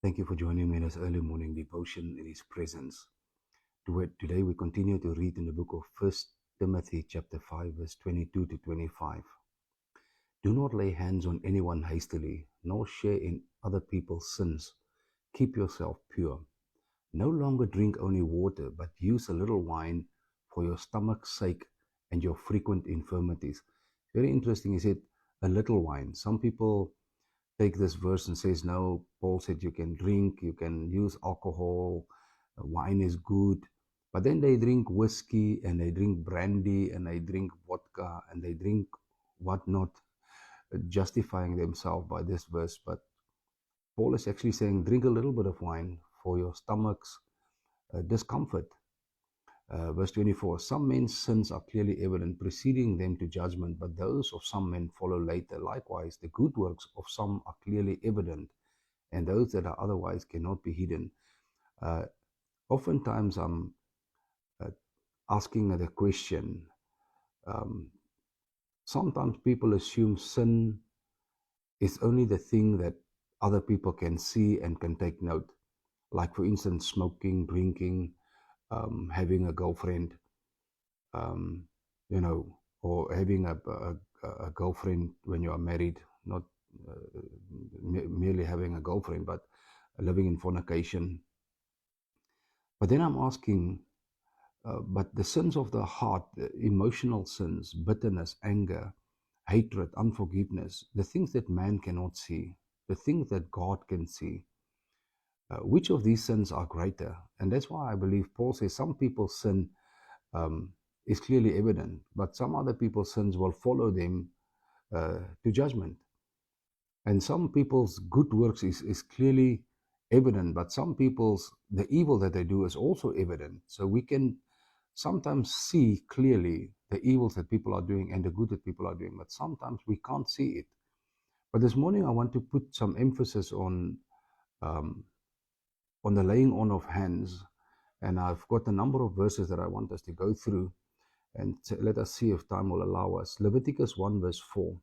Thank you for joining me in this early morning devotion in His presence. Today we continue to read in the book of 1 Timothy chapter 5 verse 22 to 25. Do not lay hands on anyone hastily, nor share in other people's sins. Keep yourself pure. No longer drink only water, but use a little wine for your stomach's sake and your frequent infirmities. Very interesting, he said, a little wine. Some people take this verse and says, no, Paul said you can drink, you can use alcohol, wine is good. But then they drink whiskey and they drink brandy and they drink vodka and they drink whatnot, justifying themselves by this verse. But Paul is actually saying, drink a little bit of wine for your stomach's discomfort. Verse 24, some men's sins are clearly evident, preceding them to judgment, but those of some men follow later. Likewise, the good works of some are clearly evident, and those that are otherwise cannot be hidden. Oftentimes I'm asking the question, sometimes people assume sin is only the thing that other people can see and can take note. Like, for instance, smoking, drinking, having a girlfriend, or having a girlfriend when you are married, not merely having a girlfriend, but living in fornication. But then I'm asking, but the sins of the heart, the emotional sins, bitterness, anger, hatred, unforgiveness, the things that man cannot see, the things that God can see, which of these sins are greater? And that's why I believe Paul says some people's sin is clearly evident, but some other people's sins will follow them to judgment. And some people's good works is clearly evident, but some people's, the evil that they do is also evident. So we can sometimes see clearly the evils that people are doing and the good that people are doing, but sometimes we can't see it. But this morning I want to put some emphasis on the laying on of hands, and I've got a number of verses that I want us to go through, and let us see if time will allow us. Leviticus 1 verse 4.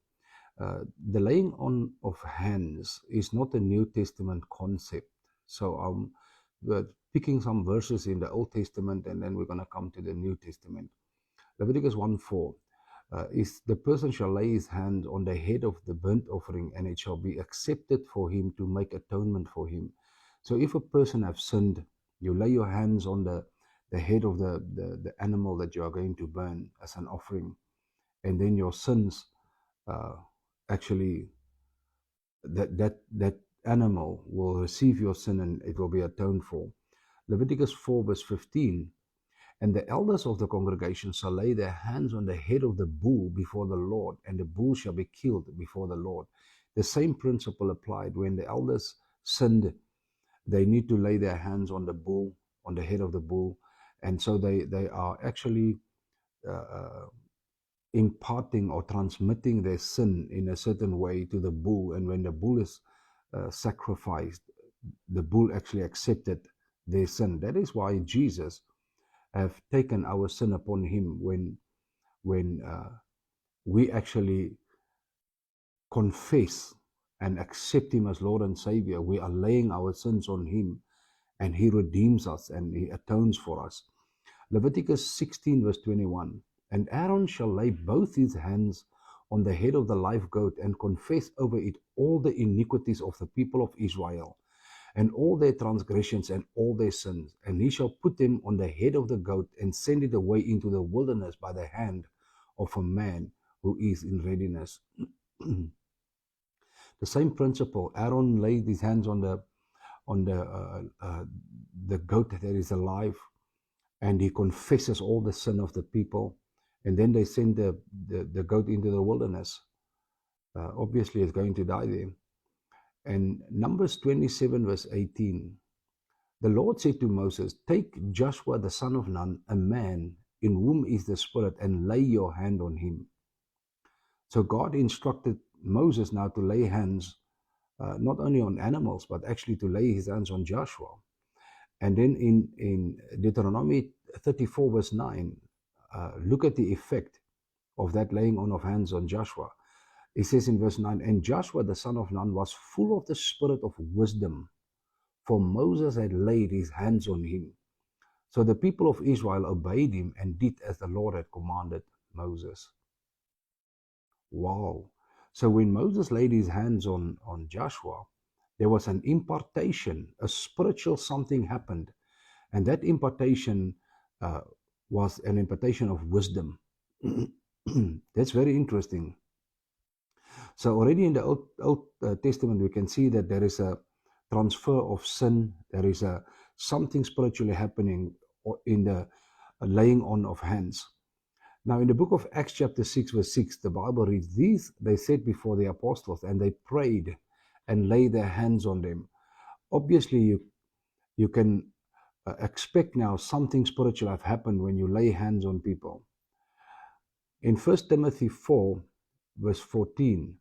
The laying on of hands is not a New Testament concept. So we're picking some verses in the Old Testament, and then we're going to come to the New Testament. Leviticus 1:4 is the person shall lay his hand on the head of the burnt offering, and it shall be accepted for him to make atonement for him. So if a person have sinned, you lay your hands on the head of the animal that you are going to burn as an offering, and then your sins actually, that animal will receive your sin and it will be atoned for. Leviticus 4 verse 15, and the elders of the congregation shall lay their hands on the head of the bull before the Lord, and the bull shall be killed before the Lord. The same principle applied. When the elders sinned, they need to lay their hands on the bull, on the head of the bull, and so they are actually imparting or transmitting their sin in a certain way to the bull. And when the bull is sacrificed, the bull actually accepted their sin. That is why Jesus have taken our sin upon him. When we actually confess and accept him as Lord and Savior, we are laying our sins on him, and he redeems us and he atones for us. Leviticus 16 verse 21, and Aaron shall lay both his hands on the head of the live goat and confess over it all the iniquities of the people of Israel, and all their transgressions and all their sins. And he shall put them on the head of the goat and send it away into the wilderness by the hand of a man who is in readiness. The same principle, Aaron laid his hands on the goat that is alive, and he confesses all the sin of the people, and then they send the goat into the wilderness. Obviously it's going to die there. And Numbers 27 verse 18, the Lord said to Moses, take Joshua the son of Nun, a man in whom is the Spirit, and lay your hand on him. So God instructed Moses now to lay hands not only on animals, but actually to lay his hands on Joshua. And then in Deuteronomy 34 verse 9, look at the effect of that laying on of hands on Joshua. It says in verse 9, and Joshua the son of Nun was full of the spirit of wisdom, for Moses had laid his hands on him. So the people of Israel obeyed him and did as the Lord had commanded Moses. Wow. So when Moses laid his hands on Joshua, there was an impartation, a spiritual something happened. And that impartation was an impartation of wisdom. That's very interesting. So already in the Old Testament, we can see that there is a transfer of sin. There is something spiritually happening in the laying on of hands. Now in the book of Acts chapter 6 verse 6, the Bible reads, these they said before the apostles, and they prayed and laid their hands on them. Obviously you can expect now something spiritual have happened when you lay hands on people. In 1 Timothy 4 verse 14,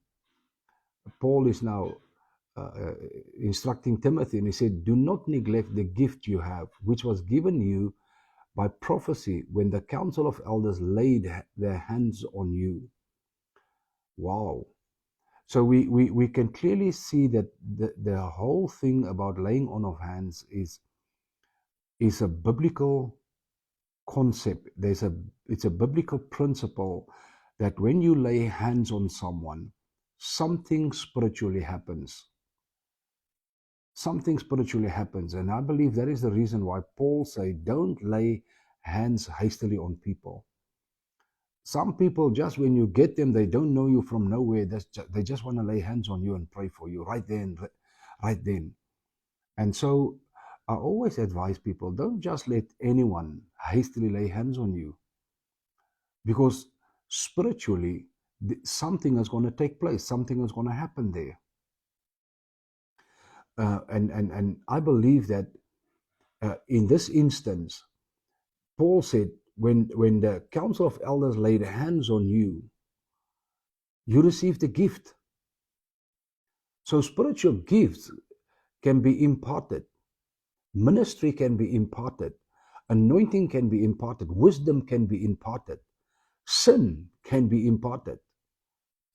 Paul is now instructing Timothy, and he said, do not neglect the gift you have, which was given you by prophecy when the council of elders laid their hands on you. Wow. So we can clearly see that the whole thing about laying on of hands is a biblical concept. It's a biblical principle that when you lay hands on someone, something spiritually happens. Something spiritually happens. And I believe that is the reason why Paul said, don't lay hands hastily on people. Some people, just when you get them, they don't know you from nowhere. They just want to lay hands on you and pray for you right then. And so I always advise people, don't just let anyone hastily lay hands on you, because spiritually something is going to take place. Something is going to happen there. And I believe that in this instance, Paul said, when the council of elders laid hands on you, you received a gift. So spiritual gifts can be imparted. Ministry can be imparted. Anointing can be imparted. Wisdom can be imparted. Sin can be imparted.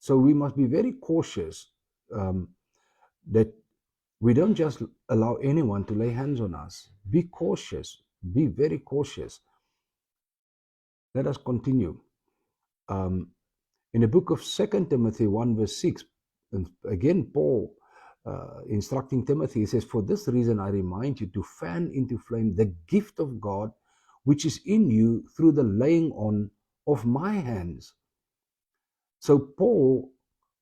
So we must be very cautious that we don't just allow anyone to lay hands on us. Be cautious. Be very cautious. Let us continue. In the book of 2 Timothy 1 verse 6, and again Paul instructing Timothy, he says, for this reason I remind you to fan into flame the gift of God which is in you through the laying on of my hands. So Paul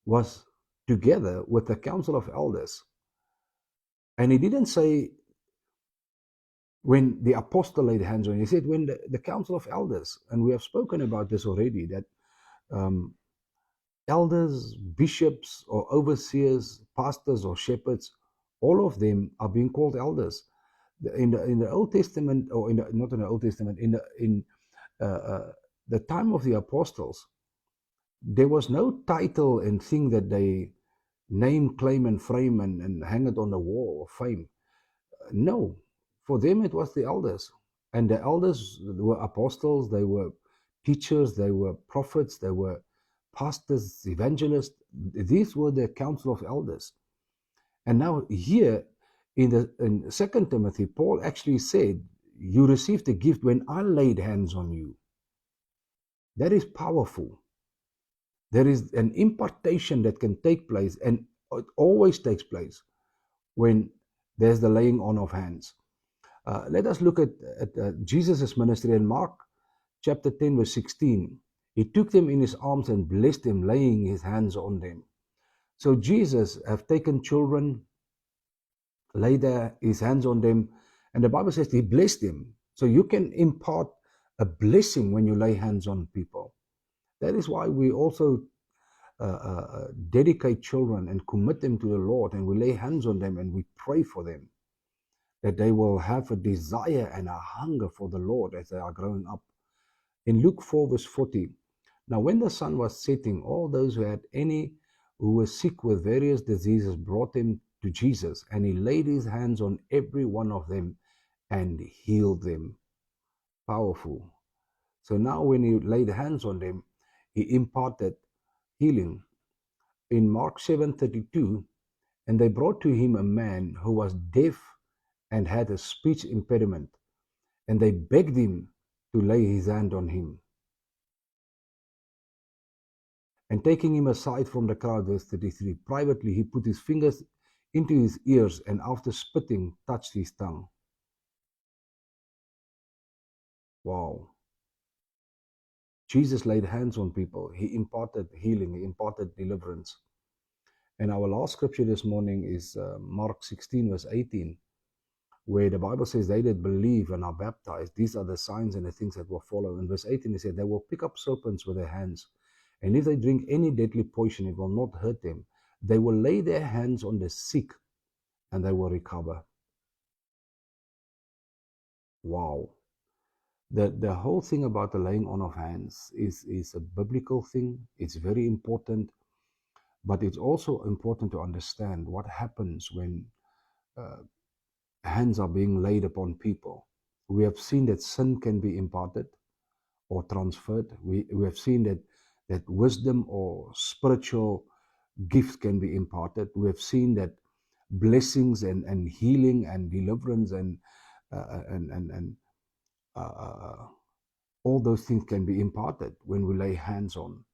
was together with the council of elders, and he didn't say when the apostle laid hands on him. He said when the council of elders, and we have spoken about this already, that elders, bishops, or overseers, pastors, or shepherds, all of them are being called elders. In the Old Testament, or not in the Old Testament, in the time of the apostles, there was no title and thing that they name, claim, and frame and hang it on the wall of fame. No, for them it was the elders, and the elders were apostles, they were teachers, they were prophets, they were pastors, evangelists. These were the council of elders. And now here in 2 Timothy, Paul actually said, you received a gift when I laid hands on you. That is powerful. There is an impartation that can take place, and it always takes place when there's the laying on of hands. Let us look at Jesus' ministry in Mark chapter 10 verse 16. He took them in his arms and blessed them, laying his hands on them. So Jesus have taken children, laid his hands on them, and the Bible says he blessed them. So you can impart a blessing when you lay hands on people. That is why we also dedicate children and commit them to the Lord, and we lay hands on them and we pray for them, that they will have a desire and a hunger for the Lord as they are growing up. In Luke 4 verse 40, now when the sun was setting, all those who were sick with various diseases brought them to Jesus, and he laid his hands on every one of them and healed them. Powerful. So now when he laid hands on them, he imparted healing. In Mark 7:32, and they brought to him a man who was deaf and had a speech impediment, and they begged him to lay his hand on him. And taking him aside from the crowd, verse 33, privately he put his fingers into his ears, and after spitting, touched his tongue. Wow. Jesus laid hands on people. He imparted healing. He imparted deliverance. And our last scripture this morning is Mark 16, verse 18, where the Bible says, they that believe and are baptized, these are the signs and the things that will follow. In verse 18, it said, they will pick up serpents with their hands. And if they drink any deadly poison, it will not hurt them. They will lay their hands on the sick and they will recover. Wow. The whole thing about the laying on of hands is a biblical thing. It's very important, but it's also important to understand what happens when hands are being laid upon people. We have seen that sin can be imparted or transferred. We have seen that wisdom or spiritual gifts can be imparted. We have seen that blessings and healing and deliverance and all those things can be imparted when we lay hands on.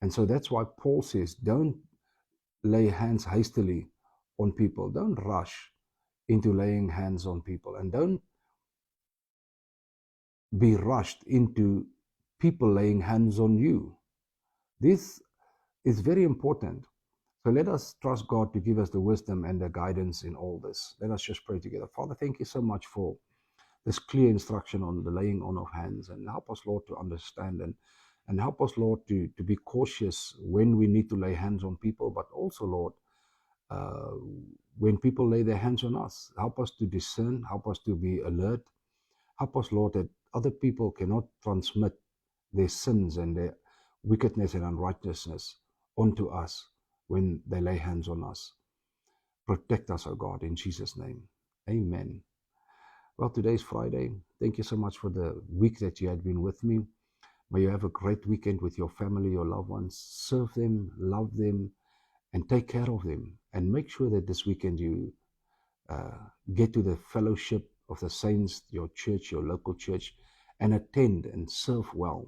And so that's why Paul says, don't lay hands hastily on people. Don't rush into laying hands on people, and don't be rushed into people laying hands on you. This is very important. So let us trust God to give us the wisdom and the guidance in all this. Let us just pray together. Father, thank you so much for this clear instruction on the laying on of hands, and help us, Lord, to understand and help us, Lord, to be cautious when we need to lay hands on people, but also, Lord, when people lay their hands on us, help us to discern, help us to be alert, help us, Lord, that other people cannot transmit their sins and their wickedness and unrighteousness onto us when they lay hands on us. Protect us, O God, in Jesus' name. Amen. Well, today's Friday. Thank you so much for the week that you had been with me. May you have a great weekend with your family, your loved ones. Serve them, love them, and take care of them. And make sure that this weekend you get to the fellowship of the saints, your church, your local church, and attend and serve well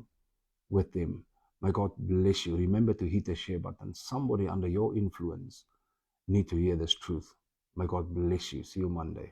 with them. May God bless you. Remember to hit the share button. Somebody under your influence need to hear this truth. May God bless you. See you Monday.